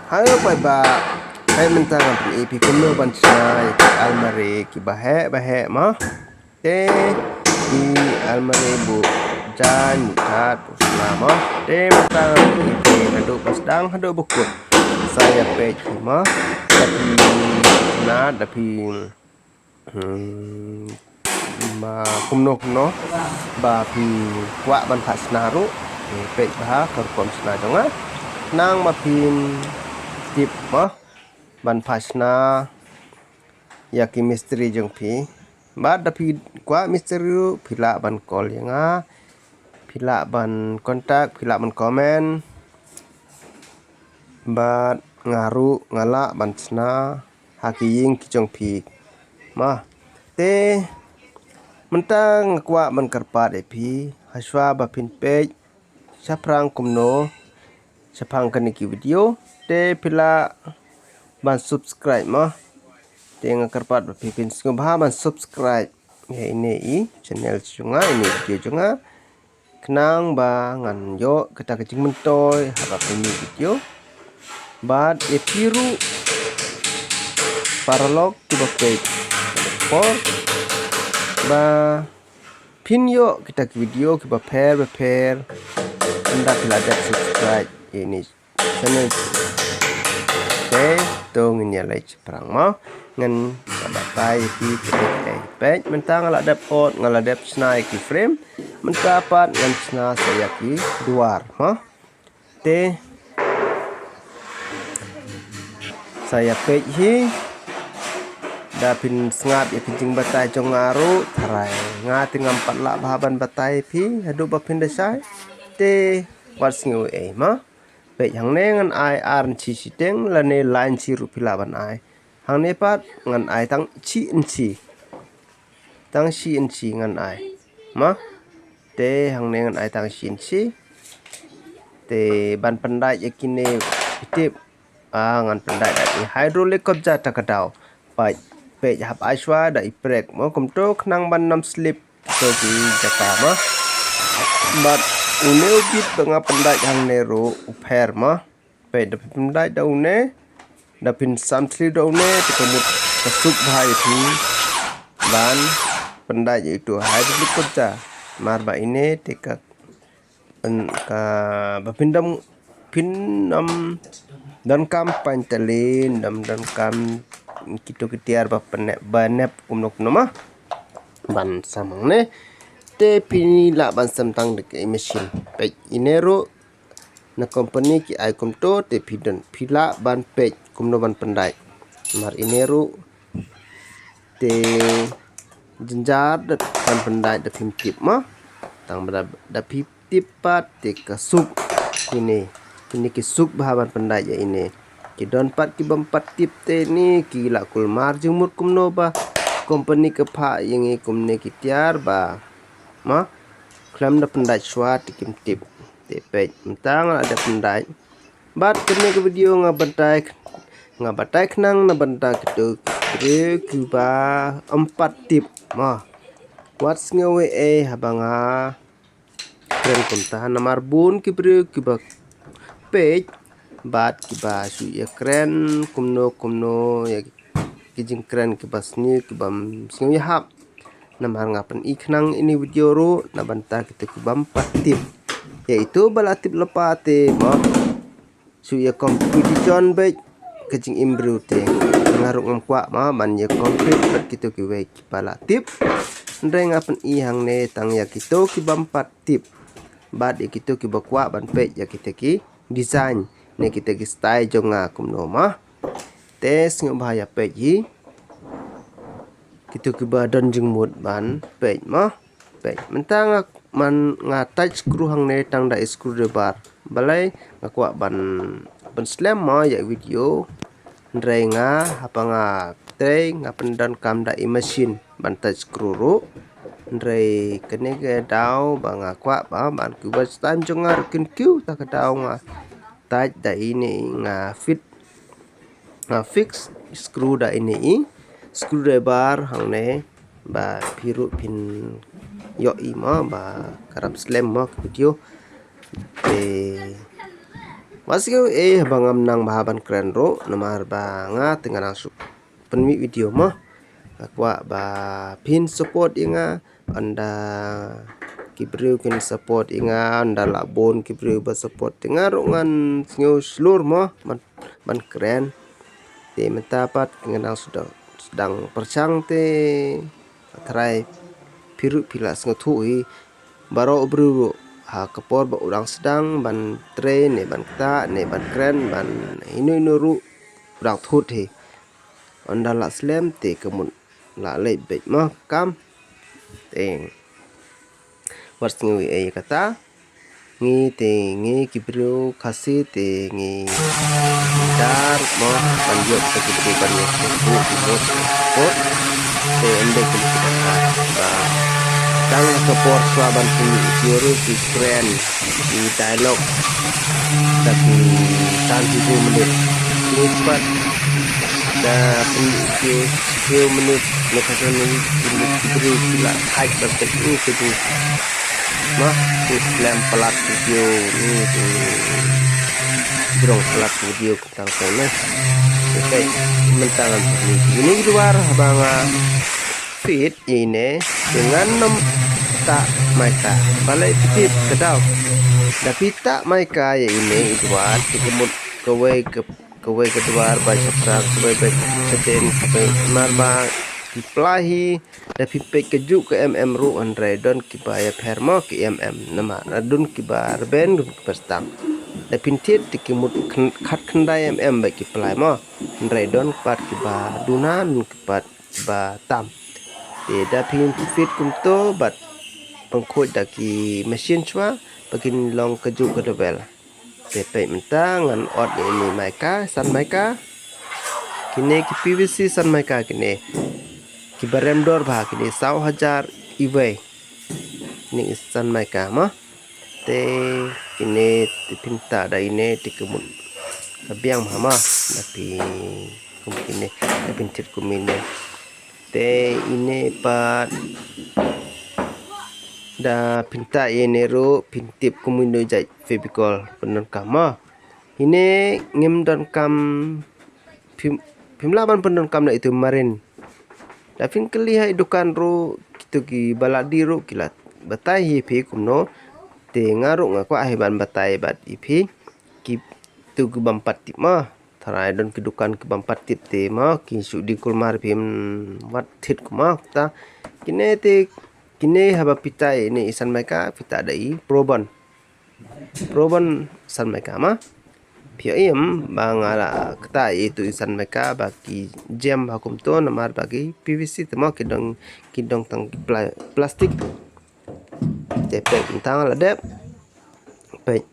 Halo Pak, hai mentang api ipi kuno bansai almari ki bahe mah te di almari bu jan tat selama te mentang api ipi hadu pasdang hadu bukut saya pej mah tapi na tapi ma kumno ba pi wa ban khasnaru pej bah kon sna jonga nang ma pin tip mah ban phasna yaki misteri jong pi ba da pi kwa misteri phila ban call yanga phila ban kontak phila ban komen ba ngaru ngala ban sna haki ying ki jong pi mah te mentang kwa ban karpat e pi haswa ba pin page saprang kumno sapang kaniki video te phila ban subscribe mah tengah karpat berpipin sungguh ban subscribe ya ini channel junga ini video junga kenang ba ngan yo kita kecing mentoy haba ini video bad epiru paralog tiba page for ba pin yo kita ke video kita pair anda bila ada subscribe ini channel tong ini lai perang mau ngan batai di page mentang ngala dap pot ngala dap snai ki frame mentapat ngan sna saya ki luar te saya page hi dapin sngat ya kencing batai jong ngaru tharai ngati ngampat la bahaban batai pi hadu bapin desai te wats ngu pej hang ne ngan ai arn chi siteng la ne line chi rupila ban ai hang ne pat ngan ai tang chi ngan ai te hang ne ngan ai tang chi te ban pandai yakine tip ngan pandai da hydraulic kobja takadau pai pej hap aiswa da iprek mo komto knang ban nam slip so ji jaka but uneu bit banga pandai hang nero uper pe da pandai da une da pin samtli da une tikamut kasuk bhai thi ban pandai itu hai bit kota mar ba ine tekak ka bapindam pinam dan kam pantalin dan kam kito kitiar ba banep umnok nama ban samang ne te pini la ban samtang de machine pej inero na company ki ai kumto te pidon pila ban pej kumno ban pandai mar inero te jenjar de ban pandai de pim tip tang da pip tip pat te kasuk ini ki suk bahaban pandai ya ini ki don pat ki bampat tip te ni ki la kul mar jumur kumno ba company ke pha yang kumne ki tiar ba klam da pendai swat tikim tip te pej mentang ada pendai bat kene ke video ngabatai knang na banta kitu ke ba 4 tip wats ngawe habanga kren kumtahan namar bun ki ba pej bat ki ba su ya kren kumno ya kijing kren ki basni ki bam singi hap namar ngapan iknang ini video ro na banta kita ki bam patip yaitu balatip lepate su ya competition baik kejing imbru te ngaruk ngkwa ban ya complete bat kita ki we ki balatip ndai ngapan i hang ne tang ya kita ki bam patip bat ya kita ki bakwa ban pe ya kita ki design ne kita ki style jonga kumno tes ngobahaya pe ji kita ke badan jengmut ban pej pej mentang man nga touch screw hang ne tang da screw bar balai ngakwa ban slam ya video ndrai nga hapanga tre nga pendan kam da machine ban touch screw ro ndrai kene ke dau ba ngakwa ban ku ba time jongar kin kyu ta ka dau nga touch da ini nga fit nga fix screw da ini screwdriver hang ne ba piru pin yo ba karap slam video te Wasiko bangam nang bahaban keren ro namar banga tengah langsung penmi video mah akwa ba pin support inga anda kibriu kin support inga anda labon kibriu ba support inga ro ngan snyo slur mah man keren te mentapat ngenang sedang percang te try piru pilas ngetui baro bru kepor ba urang sedang ban train ne ban ta ne ban keren ban inu ru urang thut he onda la slem te kemun la le bet ma kam te wars ngi kata ngi te ngi kibru khasi te ngi dar mo ban yo te kibru ban yo ko te ende kita ba tang support swaban puni teori di keren di dialog tapi tan 10 menit ini cepat dah puni 10 menit lepasan ini diberi pula hype berteknik itu mah Islam pelat video ini berong pelat video tentang tenis oke mentangan ini luar banga fit ini dengan tak mereka balai tip kedau tapi tak mereka ya ini buat dikemut kewe kedua baca perang sebagai seden sampai marba dipelahi tapi pek kejuk ke ru andre don kibaya permo ke nama adun kibar ben perstam tapi tit dikemut khat kendai bagi pelai mo andre don pat kiba dunan kibat kiba tam tidak pin fit kumto bat pengkut daki mesin cua begin long kejuk ke level tepe mentang ngan ot ini mereka san mereka kini ki PVC san mereka kini ki barem dor bah kini 1,000 iwe ni san mereka mah te kini dipinta da ini dikemut biang mama tapi kumkini dipintit kumine te ini pat da pinta ini ro pintip kumundo jai febikol penon kama ini ngim don kam pimlaban penon kam na itu marin da fin keliha idukan ro kitu ki baladi ro kilat batai hi kumno te ngaru ngakwa heban batai bat ipi ki tu gubam patip ma tharai don kidukan gubam patip te ma ki su di kulmar pim wat thit kuma ta kinetik kini haba pita ini isan mereka pita dai proban san mereka mah pm bangala kata itu isan mereka bagi jam hakum to namar bagi PVC temo kidong tang plastik cepet tentang ladep baik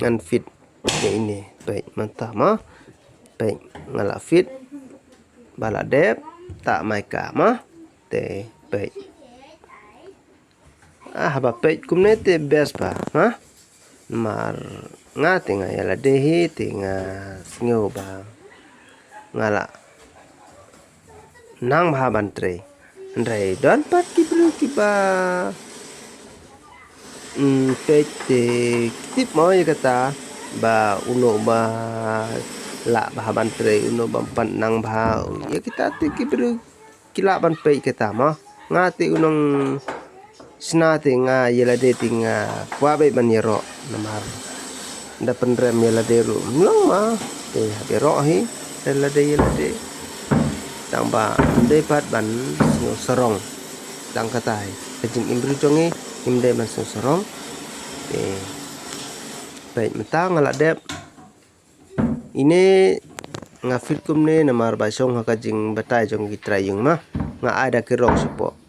ngan fit ini baik mantah mah baik ngala fit baladep tak mereka mah te baik haba pej kumne te best pa ha mar nga tinga yala dehi tinga snyo ba ngala nang bahaban tre ndre don pat kibru kiba pej te tip mo ya kata ba uno ba la bahaban tre uno ba pan nang ba ya kita te kibru kilaban pej kata mo ngati unong sna tinga yela de tinga kwabe baniro namar da pendrem yela de ru mlong ma te bero hi yela de tamba de pat ban sorong tang katai kejing imbri jongi imde ban sorong te baik mata ngala dep ini ngafit kumne namar basong hakajing batai jong gitrayung ma nga ada kirong supo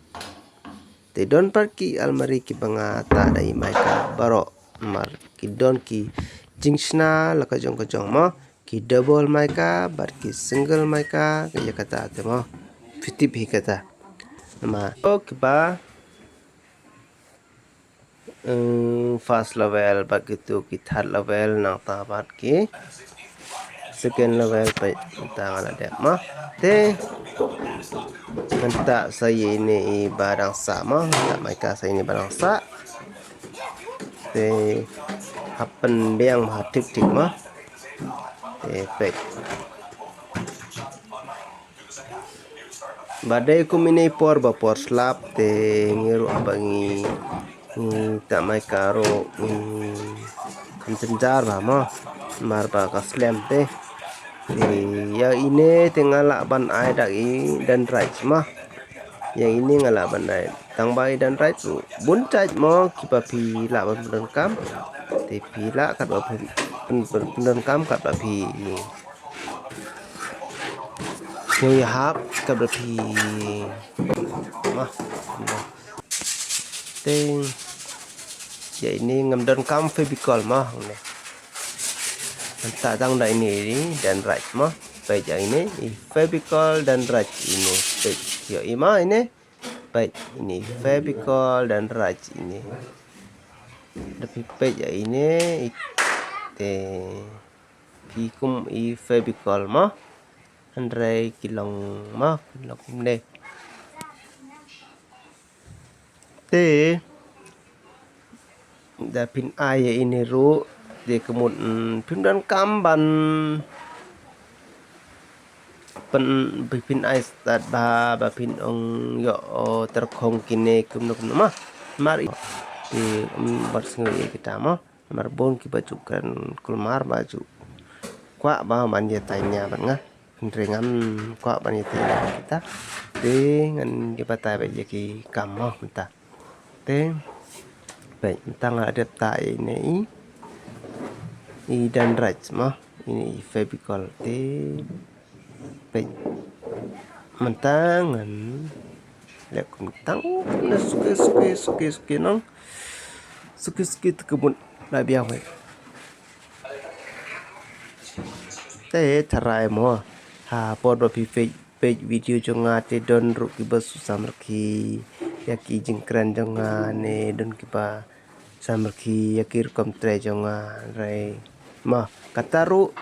te don parki almari ki banga ta dai maika baro mar ki don ki jingsna laka jong ma ki double maika bar ki single maika ya kata te mo fitip hi kata ma ok ba first level begitu ki third level nang ta bat ki second level pa ta ngala de ma te Minta saya ini barang sama, tak mereka saya ini barang sa. Te happen biang tik mah pek badai kumine por ba por slap te ngiru abangi tak mai karo kam cenjar ba mo mar ba ka slam te ya ini tinggal ban ai dagi dan right mah yang ini ngalak ban ai tang bai dan right bun cai mo kipa pi la ban dan kam te pi la kat ba dan kam kat ba pi như hấp cặp đập thì mà tên vậy nên ngầm đơn cam phê bị còl mà này tại tăng đại này dan right mà vậy ini Fevicol dan raj ini yo ima ini baik ini Fevicol dan raj ini lebih baik ya ini pikum Fevicol mah Andre kilong mah kilong này te da pin ai ini ru de kemud pin dan kamban pin ai start ba pin ong yo terkong kine kumno mah mari di bersengui kita mah marbon ki baju kan kulmar baju kwa ba manje tanya banga ringan kwa bani tanya kita de ngan ki batai ba ki kam mah ta te baik tang ada tai ini dan raj mah ini Fevicol te baik mentangan lihat kentang na suke nong suke kebun labiang we te tarai mo ha pod ba page video jonga te don ru ki ba susamrki yaki jingkran jonga ne don ki ba samrki yakir kom tre jonga rai ma kataru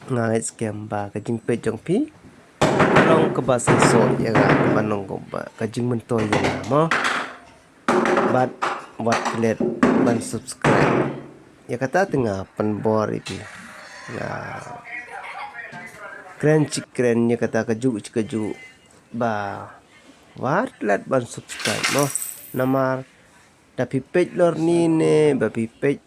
ngai scam ba ka jing pe jong pi long ke ba so ya ga manong ko ba ka jing mentoy ya mo but what let ban subscribe ya kata tengah penbor itu ya keren ya kata keju ba what let ban subscribe mo namar tapi page lor ni ne ba page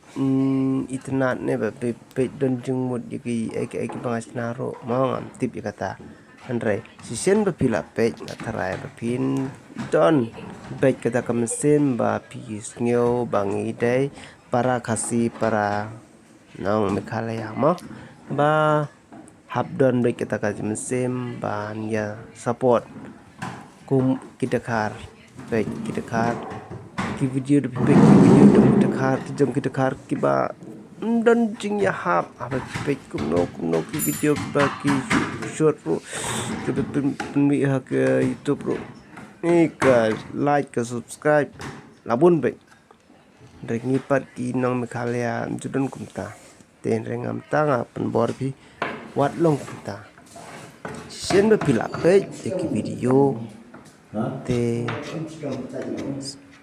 itnat ne ba page don jengmut yaki ai bangas naro mau ngam tip ya kata Andre sisen ba pila page ngatarai ba pin don page kata kamsen ba pis ngyo bangi dai para kasih para nong mekalaya mo ba habdon ba kita kasih mesin ba ya support kum kita kar page kita kar ki video de page video de kita kar ki ba dan jing ya hap apa page kumno ki video ba ki short pro ki mi ha ke YouTube pro ni ka like ka subscribe labun be rek ngipat ki nong mekalia judon kumta ten rengam tanga penbor pi wat long kumta sen be pila page ki video te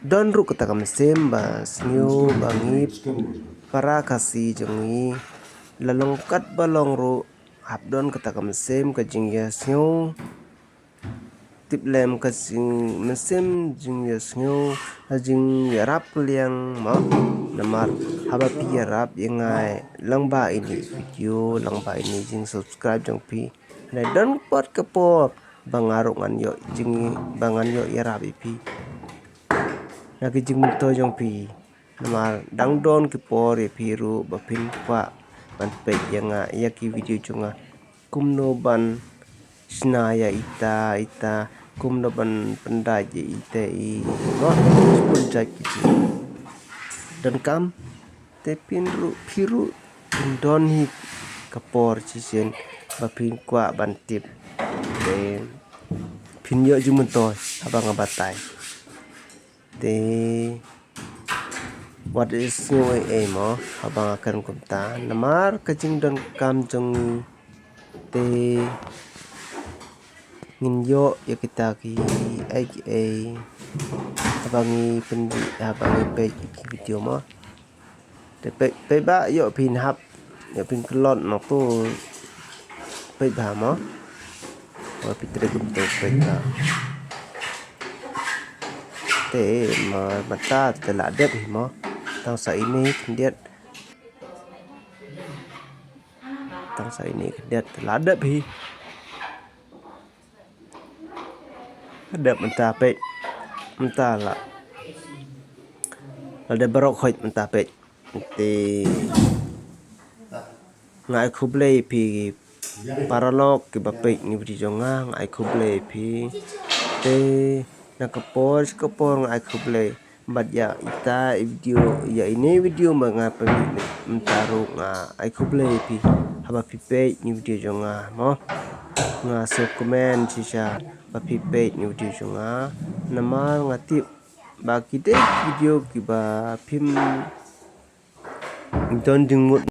don ru kata kam semba snyo bangi para kasih jongi lalongkat balong ru habdon kata kam sem ka jingya snyo tip lem ka sing mesem jingya snyo jing rap liang ma namar haba pi rap yengai langba ini video langba ini jing subscribe jong pi na don pot kepo bangarungan yo jing bangan yo rap pi nagi jing to jong pi namar dang don ki por piru bapin kwa ban pe yanga yaki video jonga kumno ban snaya ita kumno ban pendaje ite I no pun jaki dan kam te pinru piru don hi kapor cisen bapin kwa ban tip te pinyo jumun to abang abatai te what is new mo abang akan kumta namar kajing don kam jong te nginyo ya kita ki ai abangi pendi abangi page video mo te pe ba yo pin hap ya ping kelot no tu pe ba mo wa pitre kum to pe ka te mà mata te la dep hi mo tang sa ini kendiat tang sa ini kendiat te la dep hi dep mata pe mata la de barok khoi mata pe te ngai khuble pi paralog ki bape ni bri jonga ngai khuble pi te na kapor ngai khuble bat ya ita video ya ini video ma nga pe mtaru nga ai khuble pi haba pi pe ni video jonga mo nga so comment chi cha ba pi pe ni video jonga nama nga tip ba ki de video ki ba phim don ding mut